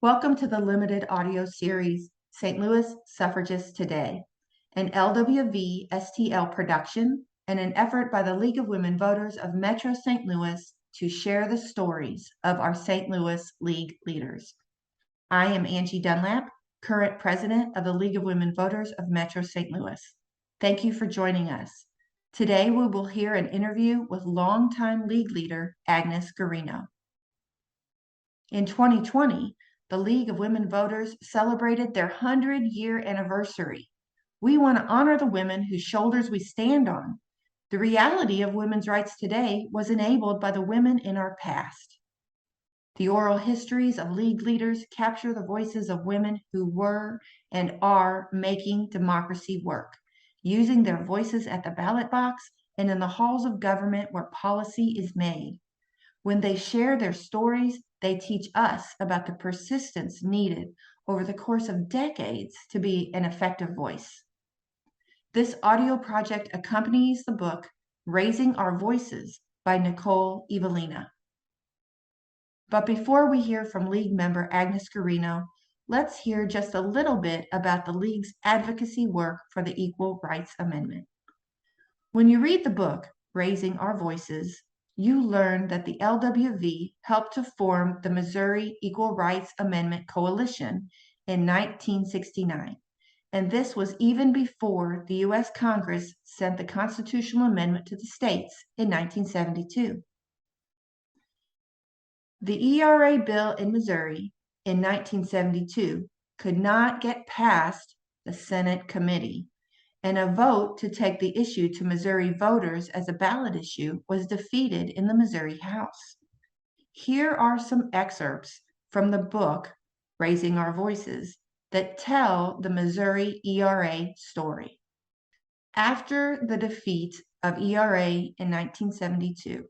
Welcome to the limited audio series, St. Louis Suffragists Today, an LWV-STL production and an effort by the League of Women Voters of Metro St. Louis to share the stories of our St. Louis League leaders. I am Angie Dunlap, current president of the League of Women Voters of Metro St. Louis. Thank you for joining us. Today we will hear an interview with longtime League leader Agnes Garino. In 2020, the League of Women Voters celebrated their 100-year anniversary. We want to honor the women whose shoulders we stand on. The reality of women's rights today was enabled by the women in our past. The oral histories of League leaders capture the voices of women who were and are making democracy work, using their voices at the ballot box and in the halls of government where policy is made. When they share their stories, they teach us about the persistence needed over the course of decades to be an effective voice. This audio project accompanies the book Raising Our Voices by Nicole Evelina. But before we hear from League member Agnes Garino, let's hear just a little bit about the League's advocacy work for the Equal Rights Amendment. When you read the book, Raising Our Voices, you learn that the LWV helped to form the Missouri Equal Rights Amendment Coalition in 1969, and this was even before the U.S. Congress sent the constitutional amendment to the states in 1972. The ERA bill in Missouri in 1972 could not get past the Senate committee, and a vote to take the issue to Missouri voters as a ballot issue was defeated in the Missouri House. Here are some excerpts from the book, Raising Our Voices, that tell the Missouri ERA story. After the defeat of ERA in 1972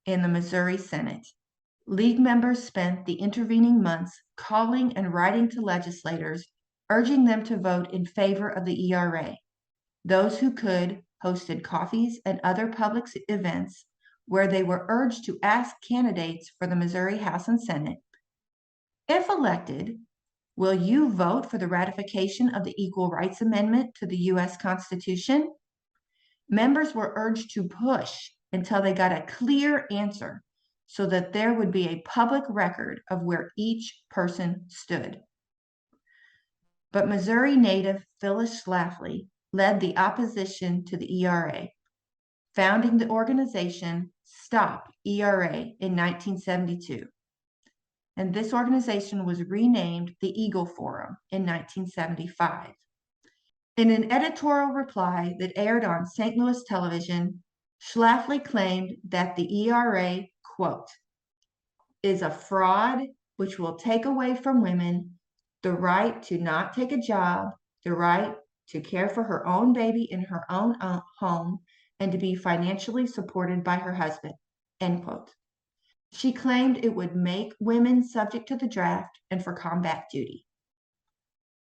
in the Missouri Senate, League members spent the intervening months calling and writing to legislators urging them to vote in favor of the ERA. Those who could hosted coffees and other public events where they were urged to ask candidates for the Missouri House and Senate, if elected, will you vote for the ratification of the Equal Rights Amendment to the U.S. Constitution? Members were urged to push until they got a clear answer so that there would be a public record of where each person stood. But Missouri native Phyllis Schlafly led the opposition to the ERA, founding the organization Stop ERA in 1972. And this organization was renamed the Eagle Forum in 1975. In an editorial reply that aired on St. Louis television, Schlafly claimed that the ERA, quote, is a fraud which will take away from women the right to not take a job, the right to care for her own baby in her own home, and to be financially supported by her husband, end quote. She claimed it would make women subject to the draft and for combat duty.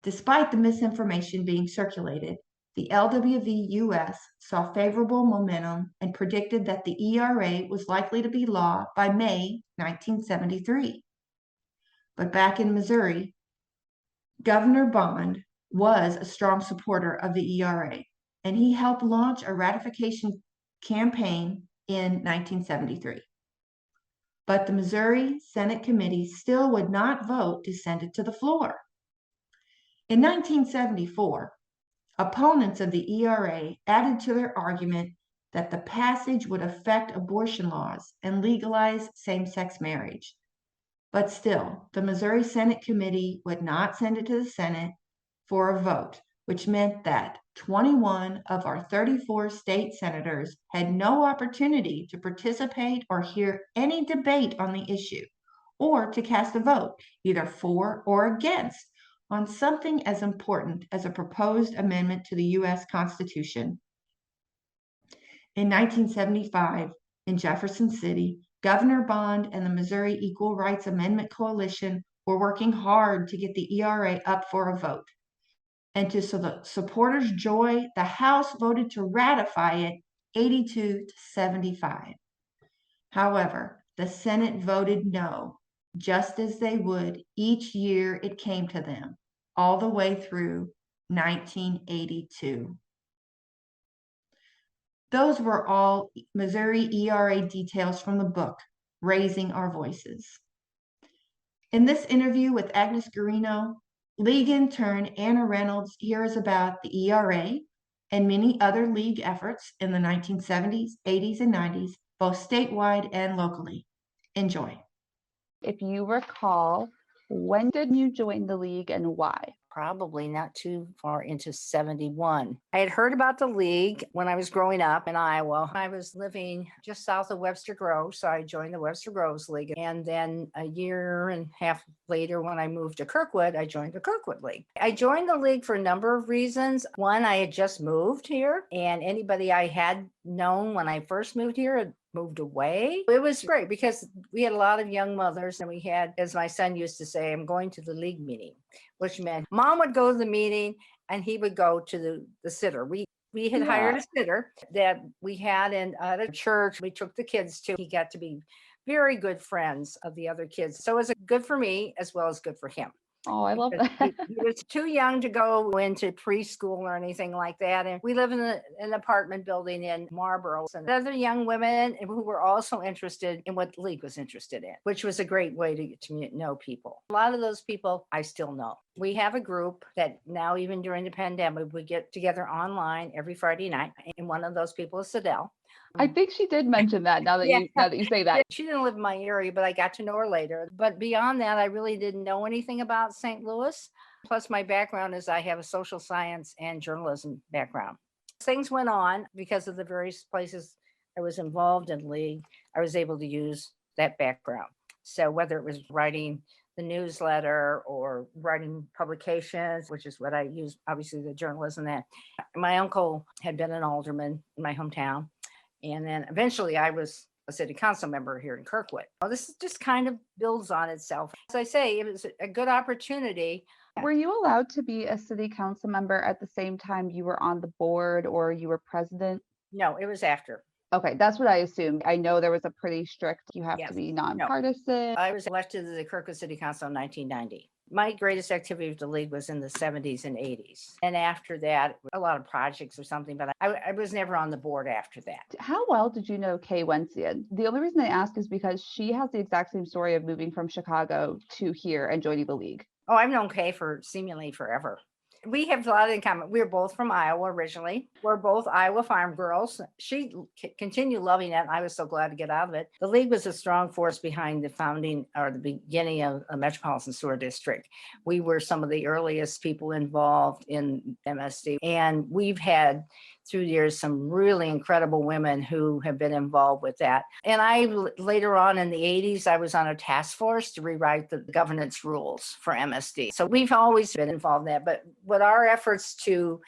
Despite the misinformation being circulated, the LWV-US saw favorable momentum and predicted that the ERA was likely to be law by May 1973. But back in Missouri, Governor Bond was a strong supporter of the ERA, and he helped launch a ratification campaign in 1973. But the Missouri Senate Committee still would not vote to send it to the floor. In 1974, opponents of the ERA added to their argument that the passage would affect abortion laws and legalize same-sex marriage. But still, the Missouri Senate Committee would not send it to the Senate for a vote, which meant that 21 of our 34 state senators had no opportunity to participate or hear any debate on the issue, or to cast a vote, either for or against, on something as important as a proposed amendment to the U.S. Constitution. In 1975, in Jefferson City, Governor Bond and the Missouri Equal Rights Amendment Coalition were working hard to get the ERA up for a vote. And to the supporters' joy, the House voted to ratify it 82 to 75. However, the Senate voted no, just as they would each year it came to them, all the way through 1982. Those were all Missouri ERA details from the book, Raising Our Voices. In this interview with Agnes Garino, League intern Anna Reynolds hears about the ERA and many other League efforts in the 1970s, 80s, and 90s, both statewide and locally. Enjoy. If you recall, when did you join the League and why? Probably not too far into 71. I had heard about the League when I was growing up in Iowa. I was living just south of Webster Groves, so I joined the Webster Groves League. And then a year and a half later, when I moved to Kirkwood, I joined the Kirkwood League. I joined the League for a number of reasons. One, I had just moved here, and anybody I had known when I first moved here had moved away. It was great because we had a lot of young mothers, and we had, as my son used to say, I'm going to the League meeting, which meant mom would go to the meeting and he would go to the sitter. We had hired a sitter that we had in at a church we took the kids to. He got to be very good friends of the other kids. So it was good for me as well as good for him. Oh, I love that. He was too young to go into preschool or anything like that. And we live in an apartment building in Marlboro. And other young women who were also interested in what the League was interested in, which was a great way to get to know people. A lot of those people I still know. We have a group that now, even during the pandemic, we get together online every Friday night. And one of those people is Sidell. I think she did mention that now that you say that. She didn't live in my area, but I got to know her later. But beyond that, I really didn't know anything about St. Louis. Plus, my background is I have a social science and journalism background. Things went on because of the various places I was involved in League. I was able to use that background. So whether it was writing the newsletter or writing publications, which is what I use, obviously the journalism that. My uncle had been an alderman in my hometown. And then eventually I was a city council member here in Kirkwood. Well, this just kind of builds on itself. As I say, it was a good opportunity. Were you allowed to be a city council member at the same time you were on the board or you were president? No, it was after. Okay, that's what I assumed. I know there was a pretty strict, you have Yes. to be nonpartisan. I was elected to the Kirkwood City Council in 1990. My greatest activity with the League was in the 70s and 80s. And after that, a lot of projects or something, but I was never on the board after that. How well did you know Kay Wensian? The only reason I ask is because she has the exact same story of moving from Chicago to here and joining the League. Oh, I've known Kay for seemingly forever. We have a lot in common. We're both from Iowa originally. We're both Iowa farm girls. She continued loving it. And I was so glad to get out of it. The League was a strong force behind the founding or the beginning of a Metropolitan Sewer District. We were some of the earliest people involved in MSD. And we've had through the years some really incredible women who have been involved with that. And I later on in the 80s, I was on a task force to rewrite the governance rules for MSD. So we've always been involved in that. But what our efforts to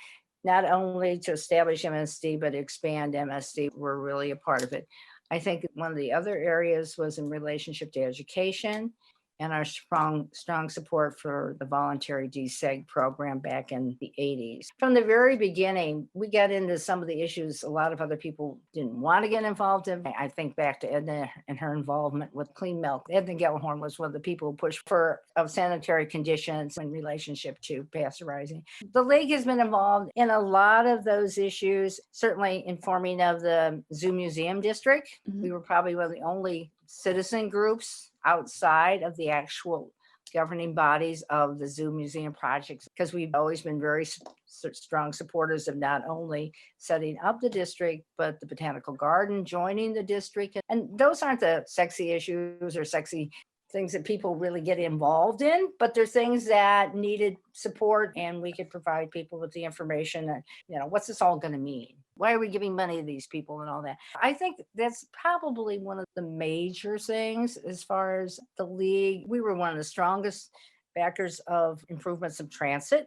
not only to establish MSD, but expand MSD were really a part of it. I think one of the other areas was in relationship to education and our strong support for the voluntary DSEG program back in the 80s. From the very beginning, we got into some of the issues a lot of other people didn't want to get involved in. I think back to Edna and her involvement with clean milk. Edna Gellhorn was one of the people who pushed for sanitary conditions in relationship to pasteurizing. The League has been involved in a lot of those issues, certainly informing of the Zoo Museum District. Mm-hmm. We were probably one of the only citizen groups outside of the actual governing bodies of the Zoo Museum projects, because we've always been very strong supporters of not only setting up the district, but the botanical garden, joining the district. And those aren't the sexy issues or sexy things that people really get involved in, but they're things that needed support, and we could provide people with the information that, what's this all going to mean? Why are we giving money to these people and all that? I think that's probably one of the major things as far as the League. We were one of the strongest backers of improvements of transit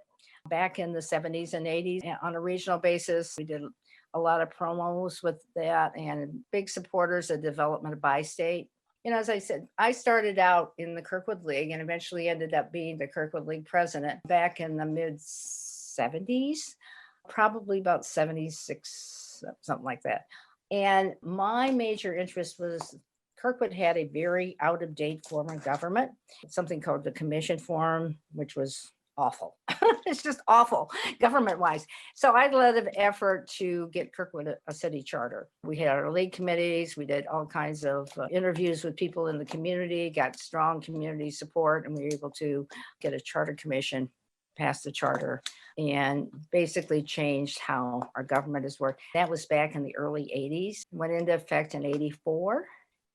back in the 70s and 80s. And on a regional basis, we did a lot of promos with that and big supporters of development of bi-state. As I said, I started out in the Kirkwood League and eventually ended up being the Kirkwood League president back in the mid 70s, probably about 76, something like that. And my major interest was Kirkwood had a very out-of-date form of government, something called the commission form, which was awful. It's just awful government-wise. So I led an effort to get Kirkwood a city charter. We had our league committees. We did all kinds of interviews with people in the community, got strong community support, and we were able to get a charter commission, pass the charter, and basically changed how our government has worked. That was back in the early 80s, went into effect in 84,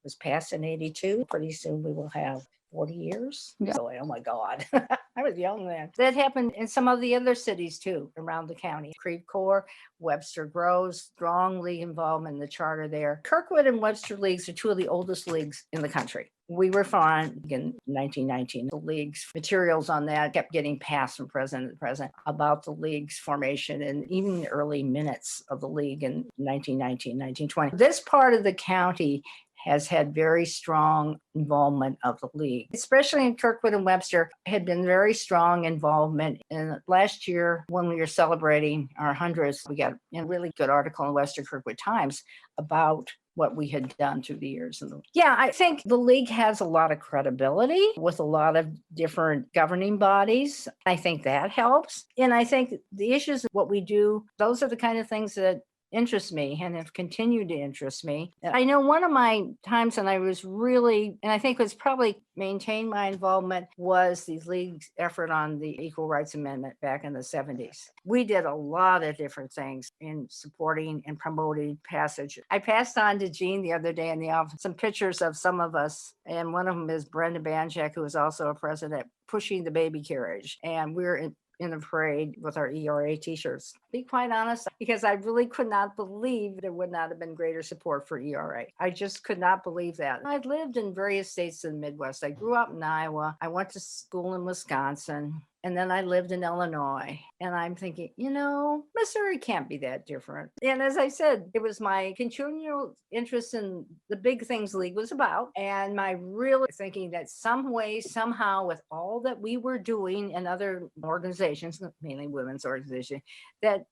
was passed in 82. Pretty soon we will have 40 years. Yeah. So, oh my God, I was young then. That happened in some of the other cities too, around the county. Creve Coeur, Webster Groves, strong league involvement in the charter there. Kirkwood and Webster leagues are two of the oldest leagues in the country. We were formed in 1919. The league's materials on that kept getting passed from president to president about the league's formation and even the early minutes of the league in 1919, 1920. This part of the county has had very strong involvement of the league, especially in Kirkwood and Webster, had been very strong involvement. And last year, when we were celebrating our 100th, we got a really good article in Western Kirkwood Times about what we had done through the years. Yeah, I think the league has a lot of credibility with a lot of different governing bodies. I think that helps. And I think the issues of what we do, those are the kind of things that interest me and have continued to interest me. I know one of my times when I was really, and I think was probably maintained my involvement, was the league's effort on the Equal Rights Amendment back in the 70s. We did a lot of different things in supporting and promoting passage. I passed on to Jean the other day in the office some pictures of some of us, and one of them is Brenda Banchak, who was also a president, pushing the baby carriage. And we're in the parade with our ERA t-shirts. Be quite honest, because I really could not believe there would not have been greater support for ERA. I just could not believe that. I've lived in various states in the Midwest. I grew up in Iowa. I went to school in Wisconsin. And then I lived in Illinois. And I'm thinking, Missouri can't be that different. And as I said, it was my continual interest in the big things league was about. And my real thinking that some way, somehow, with all that we were doing in other organizations, mainly women's organizations, that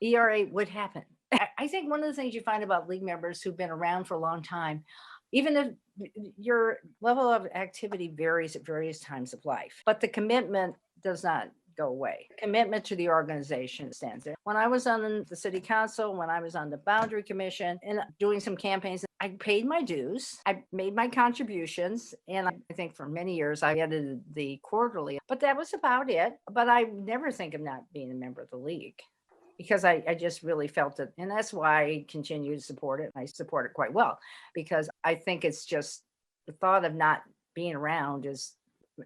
ERA would happen. I think one of the things you find about league members who've been around for a long time, even if your level of activity varies at various times of life, but the commitment does not go away. Commitment to the organization stands there. When I was on the city council, when I was on the boundary commission and doing some campaigns, I paid my dues. I made my contributions. And I think for many years I edited the quarterly, but that was about it. But I never think of not being a member of the league, because I just really felt it. And that's why I continue to support it. I support it quite well, because I think it's just the thought of not being around is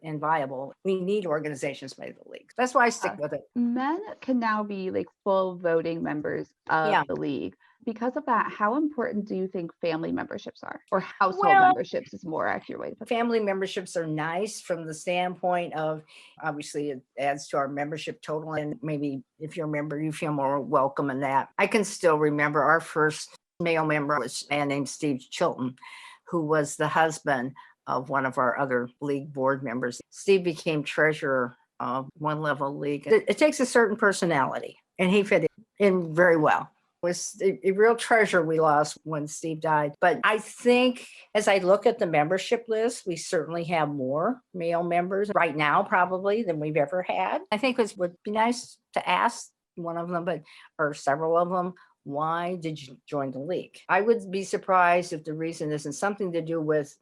inviable. We need organizations by the league. That's why I stick with it. Men can now be like full voting members of the league. Because of that, how important do you think family memberships are? Or household memberships is more accurate way to put it. Family memberships are nice from the standpoint of, obviously it adds to our membership total, and maybe if you're a member, you feel more welcome in that. I can still remember our first male member was a man named Steve Chilton, who was the husband of one of our other league board members. Steve became treasurer of One Level League. It takes a certain personality, and he fit in very well. It was a real treasure we lost when Steve died. But I think as I look at the membership list, we certainly have more male members right now probably than we've ever had. I think it would be nice to ask one of them, or several of them, why did you join the league? I would be surprised if the reason isn't something to do with,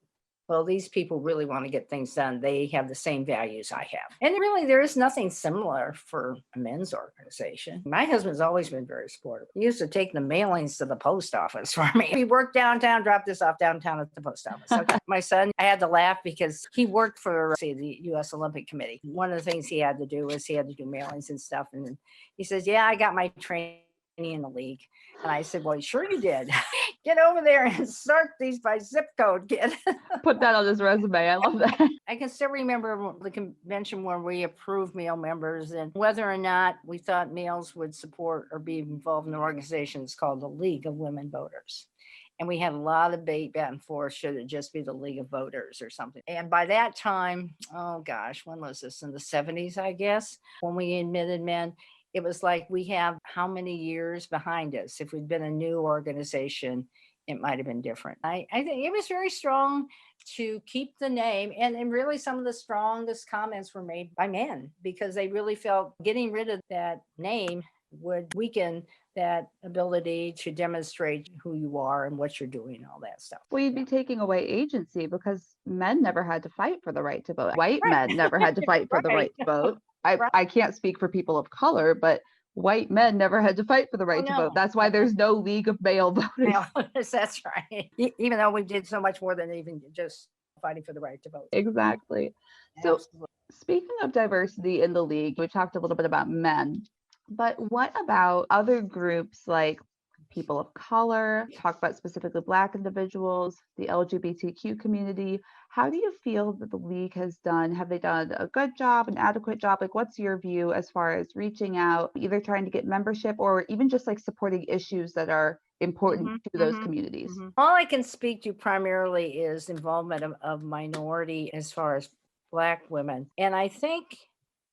well, these people really want to get things done. They have the same values I have. And really, there is nothing similar for a men's organization. My husband's always been very supportive. He used to take the mailings to the post office for me. He worked downtown, dropped this off downtown at the post office. Okay. My son, I had to laugh because he worked for, say, the U.S. Olympic Committee. One of the things he had to do was he had to do mailings and stuff. And he says, yeah, I got my training in the league. And I said, well, sure you did. Get over there and sort these by zip code, kid. Put that on his resume. I love that. I can still remember the convention where we approved male members, and whether or not we thought males would support or be involved in an organization called the League of Women Voters. And we had a lot of debate back and forth, should it just be the League of Voters or something? And by that time, oh gosh, when was this? In the 70s, I guess, when we admitted men. It was like we have how many years behind us if we'd been a new organization it might have been different. I think it was very strong to keep the name. And really some of the strongest comments were made by men because they really felt getting rid of that name would weaken that ability to demonstrate who you are and what you're doing, all that stuff. Well, you'd be taking away agency because men never had to fight for the right to vote. White Right. men never had to fight for the right to vote. I can't speak for people of color, but white men never had to fight for the right to vote. That's why there's no League of Male Voters. That's right. Even though we did so much more than even just fighting for the right to vote. Exactly. So speaking of diversity in the League, we talked a little bit about men, but what about other groups like people of color, talk about specifically Black individuals, the LGBTQ community? How do you feel that the League has done? Have they done a good job, an adequate job? Like, what's your view as far as reaching out, either trying to get membership or even just like supporting issues that are important to those communities? All I can speak to primarily is involvement of minority as far as Black women. And I think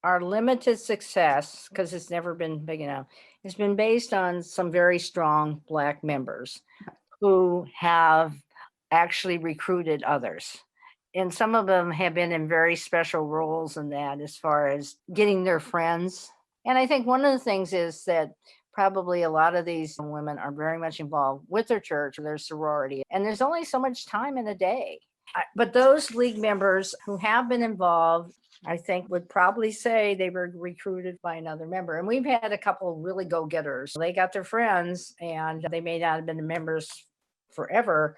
our limited success, because it's never been big enough, has been based on some very strong Black members who have actually recruited others. And some of them have been in very special roles in that as far as getting their friends. And I think one of the things is that probably a lot of these women are very much involved with their church or their sorority. And there's only so much time in a day. But those League members who have been involved, I think would probably say they were recruited by another member. And we've had a couple of really go-getters. They got their friends and they may not have been members forever,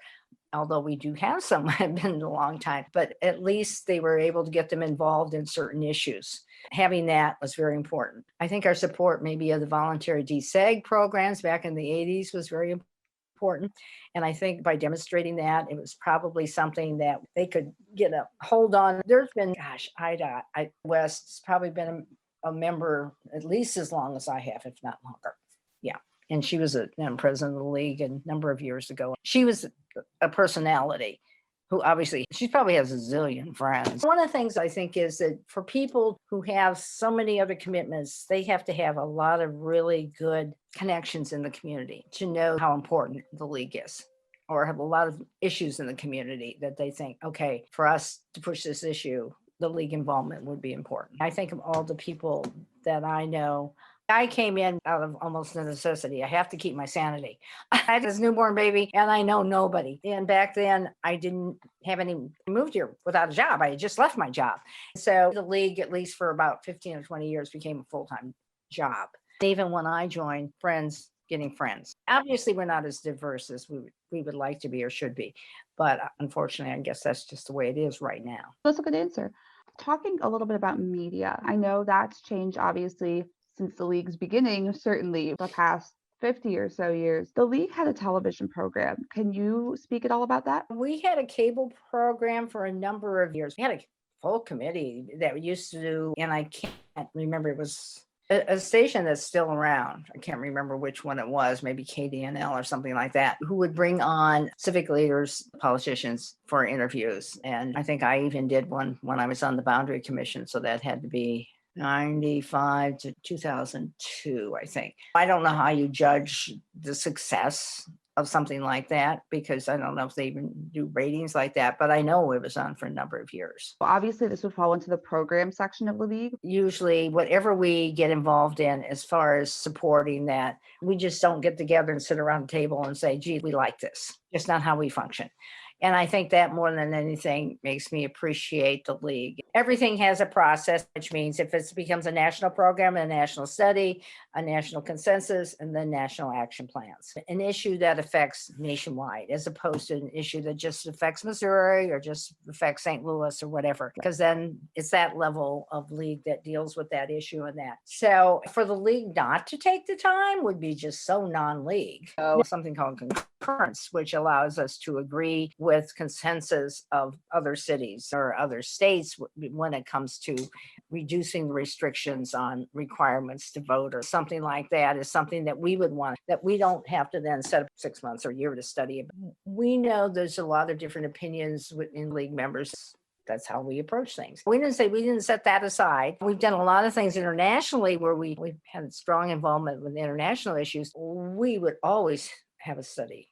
although we do have some that have been a long time, but at least they were able to get them involved in certain issues. Having that was very important. I think our support maybe of the voluntary DSEG programs back in the 80s was very important. And I think by demonstrating that, it was probably something that they could get a hold on. There's been, Ida West's probably been a member at least as long as I have, if not longer. Yeah. And she was a president of the League a number of years ago. She was a personality who obviously, she probably has a zillion friends. One of the things I think is that for people who have so many other commitments, they have to have a lot of really good connections in the community to know how important the League is, or have a lot of issues in the community that they think, okay, for us to push this issue, the League involvement would be important. I think of all the people that I know, I came in out of almost a necessity. I have to keep my sanity. I had this newborn baby and I know nobody. And back then I didn't have any, moved here without a job. I had just left my job. So the League, at least for about 15 or 20 years, became a full-time job. Even when I joined, friends getting friends. Obviously, we're not as diverse as we would like to be or should be. But unfortunately, I guess that's just the way it is right now. That's a good answer. Talking a little bit about media, I know that's changed obviously since the League's beginning, certainly the past 50 or so years. The League had a television program. Can you speak at all about that? We had a cable program for a number of years. We had a full committee that we used to do, and I can't remember, it was a station that's still around. I can't remember which one it was, maybe KDNL or something like that, who would bring on civic leaders, politicians for interviews. And I think I even did one when I was on the Boundary Commission. So that had to be 95 to 2002, I think. I don't know how you judge the success of something like that, because I don't know if they even do ratings like that, but I know it was on for a number of years. Well, obviously, this would fall into the program section of the League. Usually, whatever we get involved in as far as supporting that, we just don't get together and sit around the table and say, gee, we like this. It's not how we function. And I think that more than anything makes me appreciate the League. Everything has a process, which means if it becomes a national program, a national study, a national consensus, and then national action plans. An issue that affects nationwide, as opposed to an issue that just affects Missouri or just affects St. Louis or whatever, because then it's that level of League that deals with that issue and that. So for the League not to take the time would be just so non-League. Something called concurrence, which allows us to agree with consensus of other cities or other states when it comes to reducing the restrictions on requirements to vote, or something like that is something that we would want, that we don't have to then set up 6 months or a year to study. We know there's a lot of different opinions within League members. That's how we approach things. We didn't set that aside. We've done a lot of things internationally where we've had strong involvement with international issues. We would always have a study.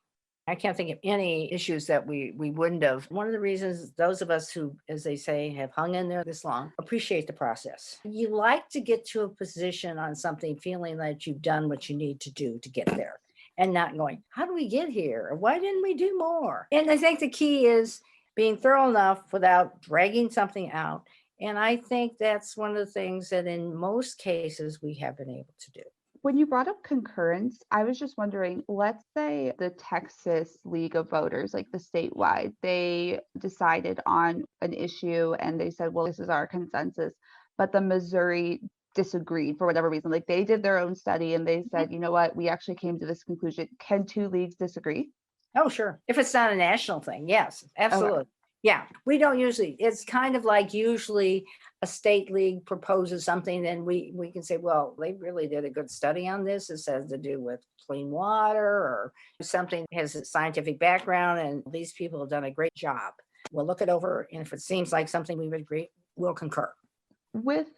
I can't think of any issues that we wouldn't have. One of the reasons those of us who, as they say, have hung in there this long, appreciate the process. You like to get to a position on something feeling that you've done what you need to do to get there, and not going, how do we get here? Or why didn't we do more? And I think the key is being thorough enough without dragging something out. And I think that's one of the things that in most cases we have been able to do. When you brought up concurrence, I was just wondering, let's say the Texas League of Voters, like the statewide, they decided on an issue and they said, well, this is our consensus, but the Missouri disagreed for whatever reason. Like they did their own study and they said, you know what, we actually came to this conclusion. Can two leagues disagree? Oh, sure. If it's not a national thing, yes, absolutely. Okay. Yeah, we don't usually, it's kind of like usually a state league proposes something and we can say, well, they really did a good study on this. This has to do with clean water or something has a scientific background and these people have done a great job. We'll look it over and if it seems like something we would agree, we'll concur. With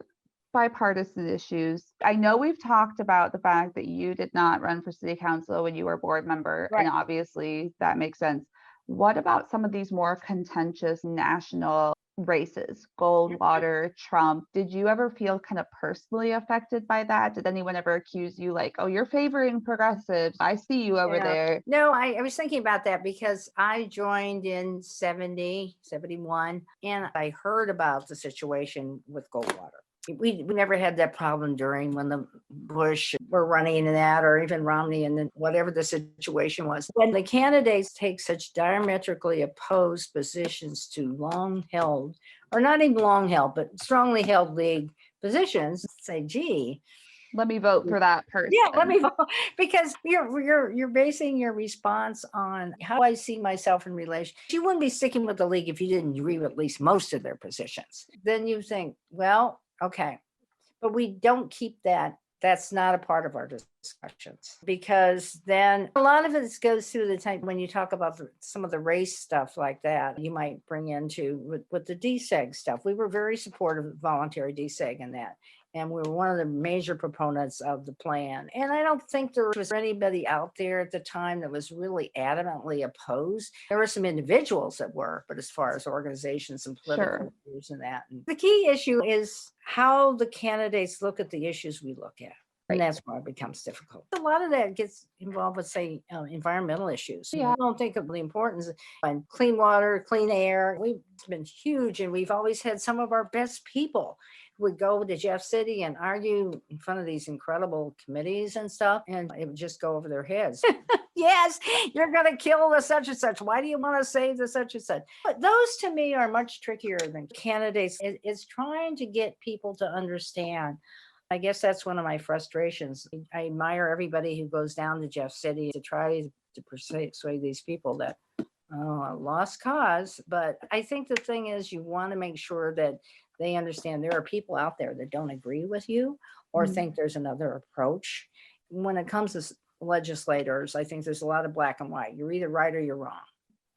bipartisan issues, I know we've talked about the fact that you did not run for city council when you were a board member, right. And obviously that makes sense. What about some of these more contentious national races, Goldwater, Trump? Did you ever feel kind of personally affected by that? Did anyone ever accuse you like, oh, you're favoring progressives? I see you over there. No, I was thinking about that because I joined in 70, 71, and I heard about the situation with Goldwater. We never had that problem during when the Bush were running and that, or even Romney and then whatever the situation was. When the candidates take such diametrically opposed positions to long held, or not even long held, but strongly held league positions, say, gee, let me vote for that person. Yeah, let me vote, because you're basing your response on how I see myself in relation. You wouldn't be sticking with the league if you didn't agree with at least most of their positions. Then you think, well, okay, but we don't keep that. That's not a part of our discussions because then a lot of it goes through the time when you talk about some of the race stuff like that, you might bring into with the DSEG stuff. We were very supportive of voluntary DSEG and that. And we were one of the major proponents of the plan. And I don't think there was anybody out there at the time that was really adamantly opposed. There were some individuals that were, but as far as organizations and political groups and that. And the key issue is how the candidates look at the issues we look at. And that's why it becomes difficult. A lot of that gets involved with, say, environmental issues. Yeah. I don't think of the importance of clean water, clean air. It's been huge, and we've always had some of our best people would go to Jeff City and argue in front of these incredible committees and stuff, and it would just go over their heads. Yes, you're going to kill the such and such. Why do you want to save the such and such? But those to me are much trickier than candidates. It's trying to get people to understand. I guess that's one of my frustrations. I admire everybody who goes down to Jeff City to try to persuade these people that, a lost cause. But I think the thing is you want to make sure that they understand there are people out there that don't agree with you or think there's another approach. When it comes to legislators, I think there's a lot of black and white. You're either right or you're wrong.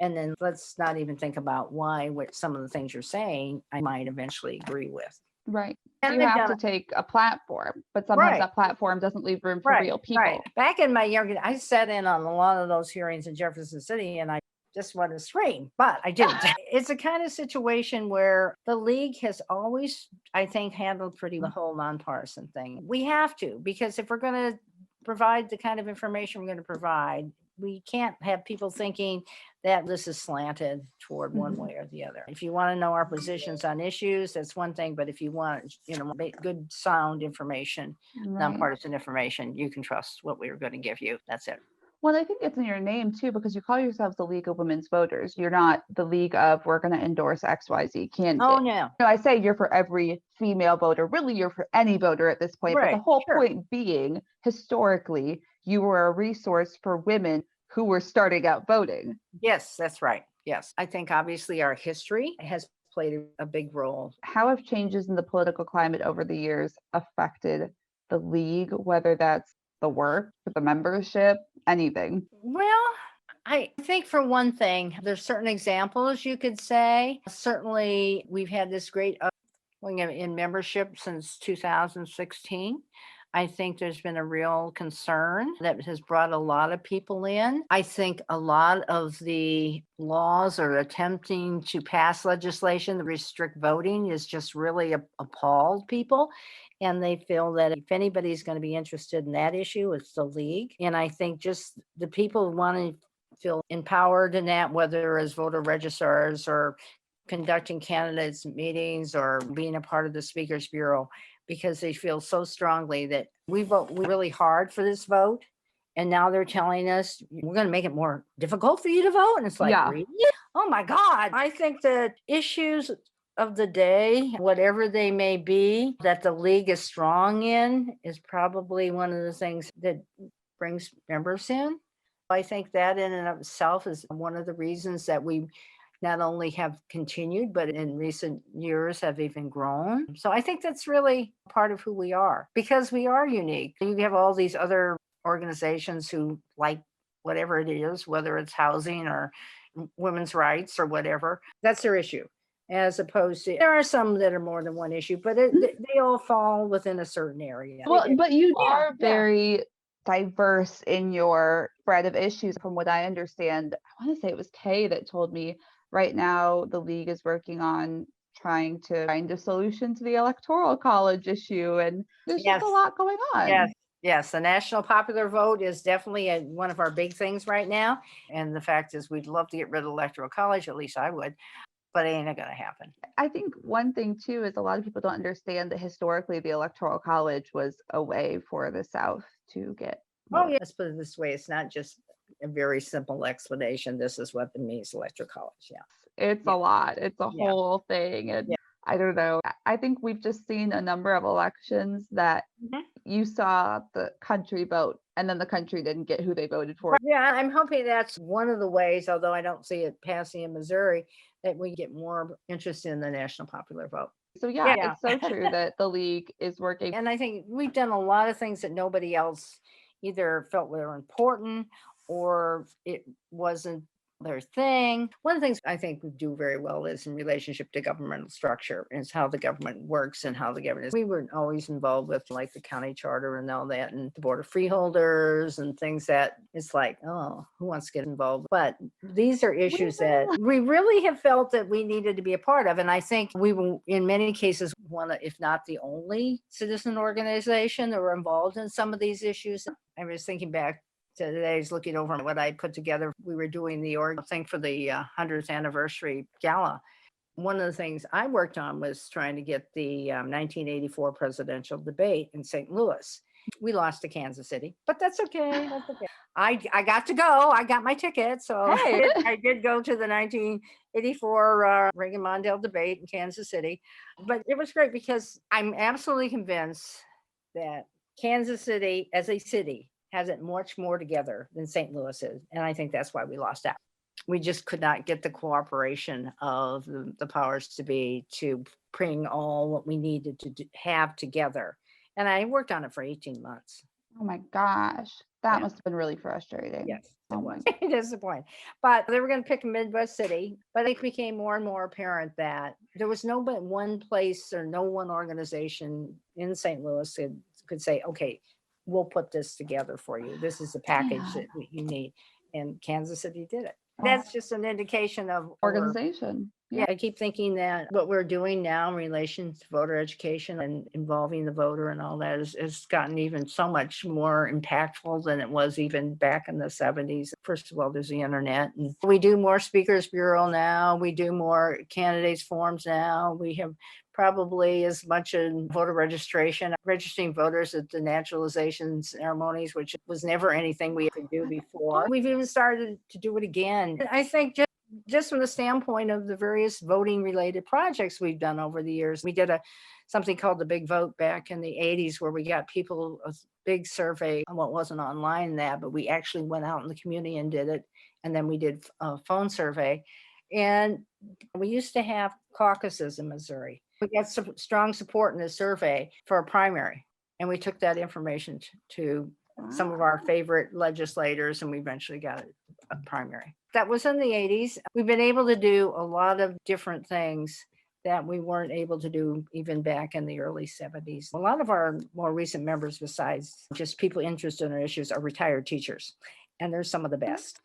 And then let's not even think about why some of the things you're saying I might eventually agree with. Right. And you have to take a platform, but sometimes that platform doesn't leave room for real people. Right. Back in my younger, I sat in on a lot of those hearings in Jefferson City and I just wanted to scream, but I didn't. It's a kind of situation where the league has always, I think, handled the whole nonpartisan thing. We have to, because if we're going to provide the kind of information we're going to provide, we can't have people thinking that this is slanted toward one way or the other. If you want to know our positions on issues, that's one thing. But if you want, good sound information, nonpartisan information, you can trust what we're going to give you. That's it. Well, I think it's in your name too, because you call yourselves the League of Women's Voters. You're not the League of we're going to endorse XYZ candidate. Oh, no. I say you're for every female voter. Really, you're for any voter at this point. But the whole point being, historically, you were a resource for women who were starting out voting. Yes, that's right. Yes. I think obviously our history has played a big role. How have changes in the political climate over the years affected the league, whether that's the work, the membership, anything? Well, I think for one thing, there's certain examples you could say. Certainly, we've had this great in membership since 2016. I think there's been a real concern that has brought a lot of people in. I think a lot of the laws are attempting to pass legislation that restrict voting is just really appalled people. And they feel that if anybody's going to be interested in that issue, it's the league. And I think just the people who want to feel empowered in that, whether as voter registrars or conducting candidates meetings or being a part of the Speakers Bureau, because they feel so strongly that we vote really hard for this vote. And now they're telling us we're going to make it more difficult for you to vote. And it's like, Yeah. really? Oh my God. I think that issues of the day, whatever they may be, that the league is strong in is probably one of the things that brings members in. I think that in and of itself is one of the reasons that we not only have continued, but in recent years have even grown. So I think that's really part of who we are, because we are unique. You have all these other organizations who like whatever it is, whether it's housing or women's rights or whatever, that's their issue. As opposed to, there are some that are more than one issue, but they all fall within a certain area. Well, but you are very diverse in your spread of issues. From what I understand, I want to say it was Kay that told me right now the league is working on trying to find a solution to the electoral college issue, and there's just a lot going on. Yes, the national popular vote is definitely one of our big things right now. And the fact is, we'd love to get rid of electoral college, at least I would, but it ain't going to happen. I think one thing too is a lot of people don't understand that historically the electoral college was a way for the South to get more. Oh, yeah. Let's put it this way. It's not just a very simple explanation. This is what it means, electoral college. Yeah. It's a lot. It's a whole thing. And I don't know. I think we've just seen a number of elections that you saw the country vote and then the country didn't get who they voted for. Yeah, I'm hoping that's one of the ways, although I don't see it passing in Missouri, that we get more interest in the national popular vote. So it's so true that the league is working. And I think we've done a lot of things that nobody else either felt were important or it wasn't their thing. One of the things I think we do very well is in relationship to governmental structure, is how the government works and how the government is. We were always involved with like the county charter and all that, and the board of freeholders and things that it's like, oh, who wants to get involved? But these are issues that we really have felt that we needed to be a part of. And I think we will, in many cases, one, if not the only citizen organization that were involved in some of these issues. I was thinking back today, I was looking over what I put together. We were doing the thing for the 100th anniversary gala. One of the things I worked on was trying to get the 1984 presidential debate in St. Louis. We lost to Kansas City, but that's okay. That's okay. I got to go. I got my ticket. So hey. I did go to the 1984 Reagan-Mondale debate in Kansas City. But it was great because I'm absolutely convinced that Kansas City as a city has it much more together than St. Louis is. And I think that's why we lost out. We just could not get the cooperation of the powers to be to bring all what we needed to have together. And I worked on it for 18 months. Oh my gosh. That must have been really frustrating. Yes, it was. Disappointing. But they were going to pick a Midwest city. But it became more and more apparent that there was no but one place or no one organization in St. Louis that could say, okay, we'll put this together for you. This is the package that you need. And Kansas City did it. That's just an indication of organization. Yeah, I keep thinking that what we're doing now in relation to voter education and involving the voter and all that has gotten even so much more impactful than it was even back in the 70s. First of all, there's the internet. And we do more Speakers Bureau now. We do more candidates forums now. We have probably as much in voter registration, registering voters at the naturalization ceremonies, which was never anything we could do before. We've even started to do it again. I think just from the standpoint of the various voting related projects we've done over the years, we did something called the Big Vote back in the 80s, where we got people a big survey. Well, it wasn't online that, but we actually went out in the community and did it. And then we did a phone survey. And we used to have caucuses in Missouri. We got some strong support in the survey for a primary. And we took that information to some of our favorite legislators, and we eventually got a primary. That was in the 80s. We've been able to do a lot of different things that we weren't able to do even back in the early 70s. A lot of our more recent members, besides just people interested in our issues, are retired teachers. And they're some of the best.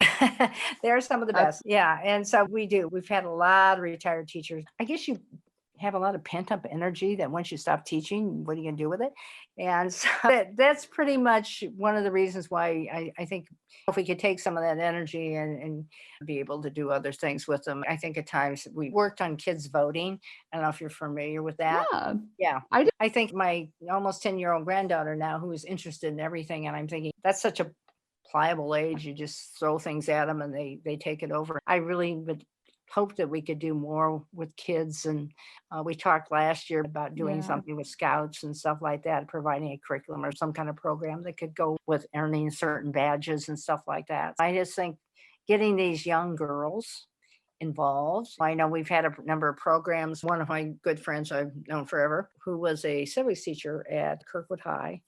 They're some of the best. Yeah. And so we've had a lot of retired teachers. I guess you have a lot of pent up energy that once you stop teaching, what are you going to do with it? And so that's pretty much one of the reasons why I think if we could take some of that energy and be able to do other things with them. I think at times we worked on kids voting. I don't know if you're familiar with that. Yeah. Yeah. I do. I think my almost 10-year-old granddaughter now, who is interested in everything, and I'm thinking that's such a pliable age. You just throw things at them and they take it over. I really would hope that we could do more with kids. And we talked last year about doing something with scouts and stuff like that, providing a curriculum or some kind of program that could go with earning certain badges and stuff like that. I just think getting these young girls involved. I know we've had a number of programs. One of my good friends I've known forever, who was a civics teacher at Kirkwood High,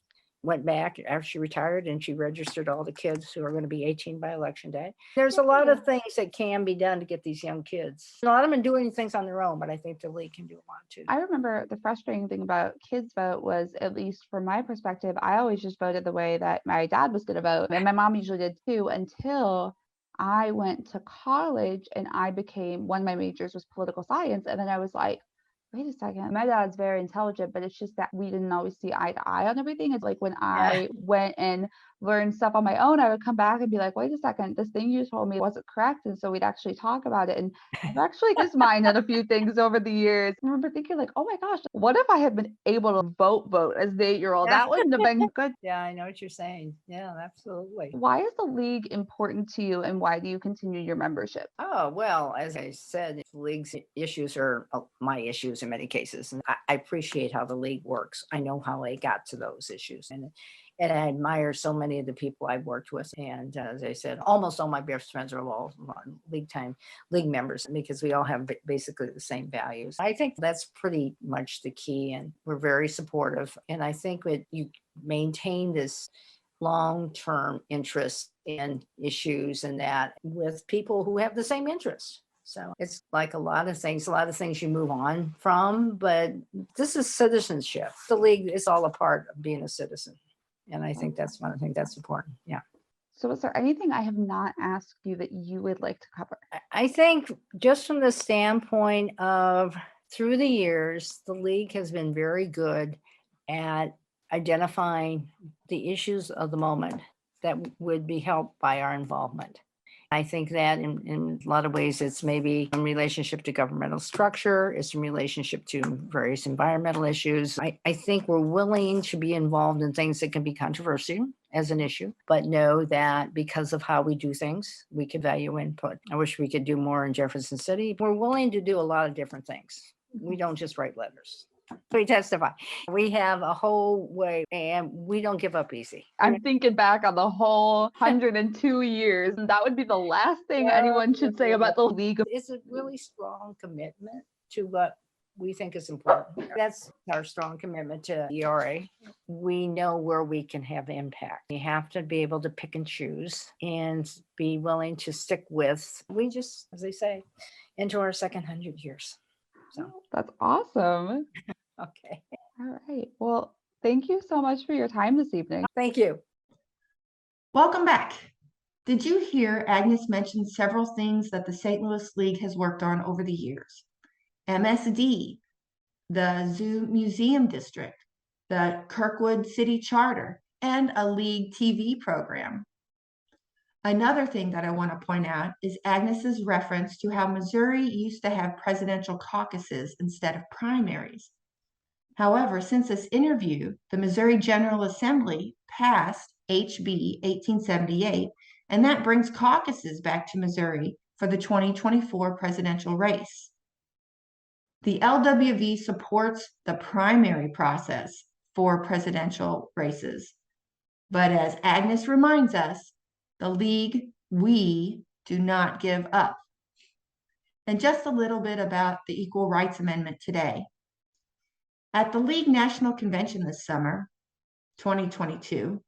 went back after she retired and she registered all the kids who are going to be 18 by election day. There's a lot of things that can be done to get these young kids. A lot of them are doing things on their own, but I think the league can do a lot too. I remember the frustrating thing about kids vote was, at least from my perspective, I always just voted the way that my dad was going to vote. And my mom usually did too, until I went to college and one of my majors was political science. And then I was like, wait a second, my dad's very intelligent, but it's just that we didn't always see eye to eye on everything. It's like when I went and learned stuff on my own, I would come back and be like, wait a second, this thing you told me wasn't correct. And so we'd actually talk about it. And I've actually just minded a few things over the years. I remember thinking like, oh my gosh, what if I had been able to vote as the 8-year-old? That wouldn't have been good. Yeah, I know what you're saying. Yeah, absolutely. Why is the league important to you, and why do you continue your membership? Oh, well, as I said, the league's issues are my issues in many cases. And I appreciate how the league works. I know how they got to those issues. And I admire so many of the people I've worked with. And as I said, almost all my best friends are all league members, because we all have basically the same values. I think that's pretty much the key. And we're very supportive. And I think that you maintain this long-term interest in issues and that with people who have the same interests. So it's like a lot of things you move on from, but this is citizenship. The league is all a part of being a citizen. And I think that's one thing that's important. Yeah. So is there anything I have not asked you that you would like to cover? I think just from the standpoint of through the years, the league has been very good at identifying the issues of the moment that would be helped by our involvement. I think that in a lot of ways, it's maybe in relationship to governmental structure, it's in relationship to various environmental issues. I think we're willing to be involved in things that can be controversial as an issue, but know that because of how we do things, we can value input. I wish we could do more in Jefferson City. We're willing to do a lot of different things. We don't just write letters. We testify. We have a whole way, and we don't give up easy. I'm thinking back on the whole 102 years, and that would be the last thing anyone should say about the league. It's a really strong commitment to what we think is important. That's our strong commitment to ERA. We know where we can have impact. You have to be able to pick and choose and be willing to stick with, we just, as they say, into our second 100 years. So that's awesome. Okay. All right. Well, thank you so much for your time this evening. Thank you. Welcome back. Did you hear Agnes mention several things that the St. Louis League has worked on over the years? MSD, the Zoo Museum District, the Kirkwood City Charter, and a league TV program. Another thing that I want to point out is Agnes's reference to how Missouri used to have presidential caucuses instead of primaries. However, since this interview, the Missouri General Assembly passed HB 1878, and that brings caucuses back to Missouri for the 2024 presidential race. The LWV supports the primary process for presidential races. But as Agnes reminds us, the league, we do not give up. And just a little bit about the Equal Rights Amendment today. At the League National Convention this summer, 2022,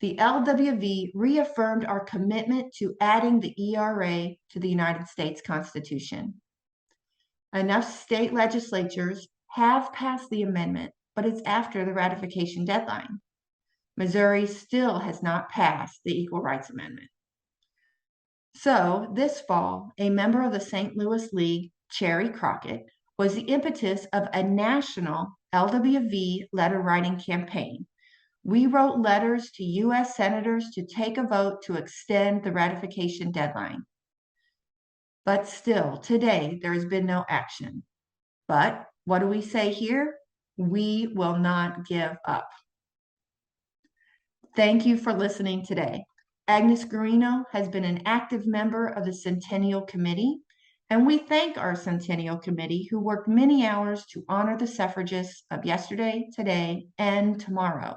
the LWV reaffirmed our commitment to adding the ERA to the United States Constitution. Enough state legislatures have passed the amendment, but it's after the ratification deadline. Missouri still has not passed the Equal Rights Amendment. So this fall, a member of the St. Louis League, Cherry Crockett, was the impetus of a national LWV letter writing campaign. We wrote letters to U.S. senators to take a vote to extend the ratification deadline. But still, today, there has been no action. But what do we say here? We will not give up. Thank you for listening today. Agnes Garino has been an active member of the Centennial Committee, and we thank our Centennial Committee who worked many hours to honor the suffragists of yesterday, today, and tomorrow.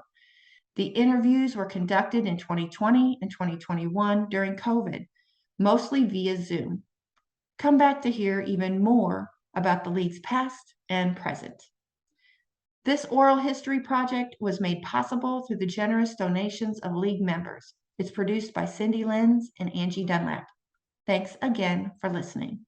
The interviews were conducted in 2020 and 2021 during COVID, mostly via Zoom. Come back to hear even more about the League's past and present. This oral history project was made possible through the generous donations of League members. It's produced by Cindy Lenz and Angie Dunlap. Thanks again for listening.